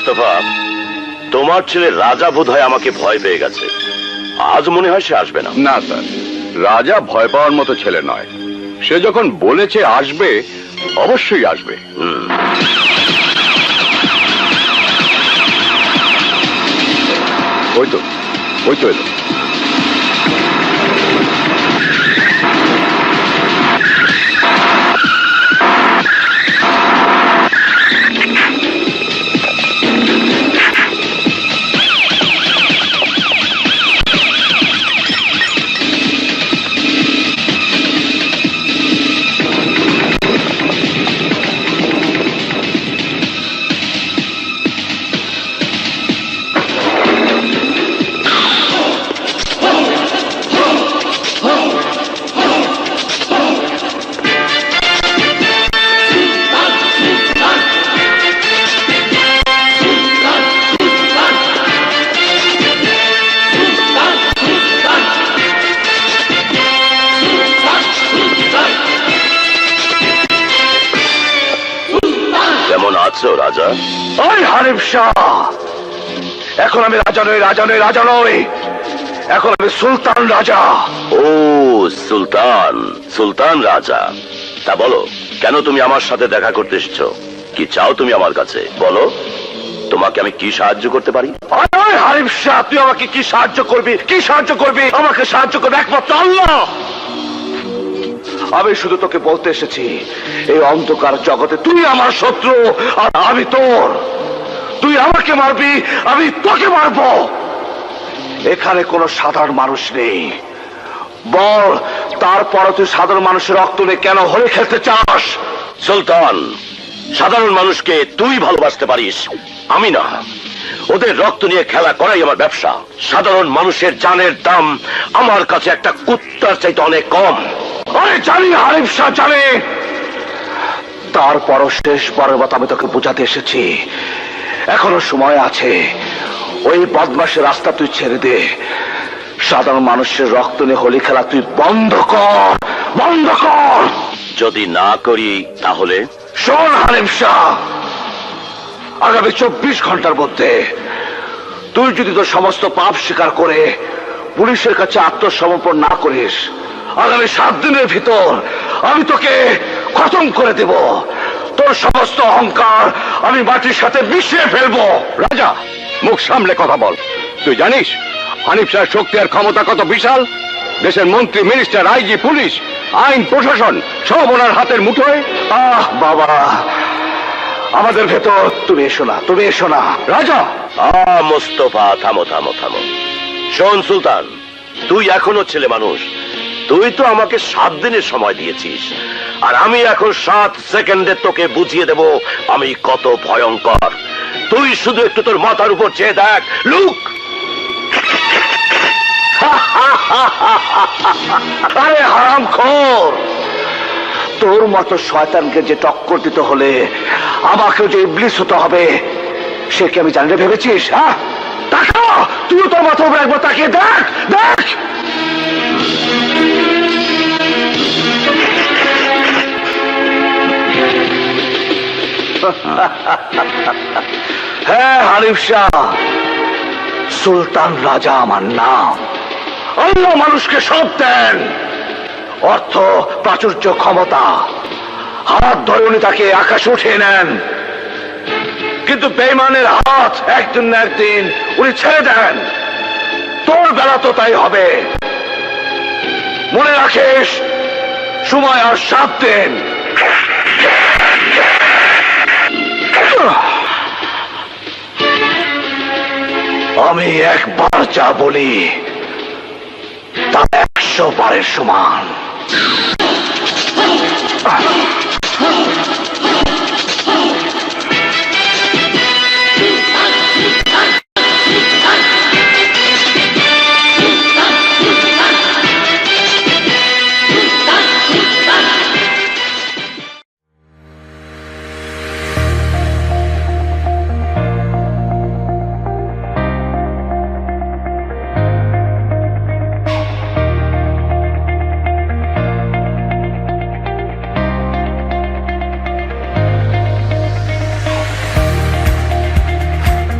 মোস্তফা, তোমার ছেলে রাজা বোধহয় আমাকে ভয় পেয়ে গেছে। আজ মনে হয় সে আসবে না। না স্যার, রাজা ভয় পাওয়ার মতো ছেলে নয়। সে যখন বলেছে আসবে, অবশ্যই আসবে। ওই তো এলো। রাজা, ওই হানিফ শাহ, এখন আমি রাজা নই, এখন আমি সুলতান রাজা। ও সুলতান রাজা। তা বলো, কেন তুমি আমার সাথে দেখা করতে এসেছো? কি চাও তুমি আমার কাছে? বলো, তোমাকে আমি কি সাহায্য করতে পারি? হানিফ শাহ, তুই আমাকে কি সাহায্য করবি? আমাকে সাহায্য করবে একমাত্র আল্লাহ। আমি শুধু তোকে বলতে এসেছি, এই অন্ধকার জগতে তুই আমার শত্রু আর আমি তোর। তুই আমাকে মারবি, আমি তোকে মারবো। এখানে কোনো সাধারণ মানুষ নেই। বল, তারপরে তুই সাধারণ মানুষের রক্ত নিয়ে কেন হোলি খেলতে চাস? সুলতান, সাধারণ মানুষকে তুই ভালোবাসতে পারিস, আমি না। ওদের রক্ত নিয়ে খেলা করাই আমার ব্যবসা। সাধারণ মানুষের জানের দাম আমার কাছে একটা কুত্তার চাইতে অনেক কম। আরে জানি হানিফ শাহ, জানি। তারপরও শেষবারের মতো আমি তোকে বোঝাতে এসেছি, এখনো সময় আছে। ওই বদমাশের রাস্তা তুই ছেড়ে দে। সাধারণ মানুষের রক্ত নিয়ে হোলি খেলা তুই বন্ধ কর। যদি না করি তাহলে? শোন হানিফ শাহ, আগামী 24 ঘন্টার মধ্যে তুই যদি তোর সমস্ত পাপ স্বীকার করে পুলিশের কাছে আত্মসমর্পণ না করিস, আগামী 7 দিনের ভিতর আমি তোকে খতম করে দেব। তোর সমস্ত অহংকার আমি মাটির সাথে মিশিয়ে ফেলবো। রাজা, মুখ সামলে কথা বল। তুই জানিস হানিফ শাহের শক্তি আর ক্ষমতা কত বিশাল? দেশের মন্ত্রী, মিনিস্টার, আইজি, পুলিশ, আইন, প্রশাসন সব ওনার হাতের মুঠোয়। বাবা, আমাদের ভেতর তুমি এসো না। রাজা, মোস্তফা, থামো। শোন সুলতান, তুই এখনো ছেলে মানুষ। তুই তো আমাকে 7 দিনের সময় দিয়েছিস, আর আমি এখন 7 সেকেন্ডে তোকে বুঝিয়ে দেব আমি কত ভয়ঙ্কর। তুই শুধু একটু তোর মাথার উপর চেয়ে দেখ। লুক! আরে হারামখোর, তোর মতো শয়তানকে যে টক্কর দিতে হলে আমাকেও যে ইবলিস হতে হবে, সে কি আমি জানি না ভেবেছিস? হ্যাঁ, তাকা, তুই তোর মাথার উপর একবার তাকিয়ে দেখ। হ্যাঁ হানিফ শাহ, সুলতান রাজা আমার নাম। আল্লাহ মানুষকে সব দেন, অর্থ, প্রাচুর্য, ক্ষমতা। হাত ধরে উনি তাকে আকাশে উঠিয়ে নেন, কিন্তু বেঈমানের হাত একদিন না একদিন উনি ছেড়ে দেন। তোর বেলা তো তাই হবে। মনে রাখিস, সময় আর 7 দিন। আমি একবার যা বলি তা 100 বারের সমান।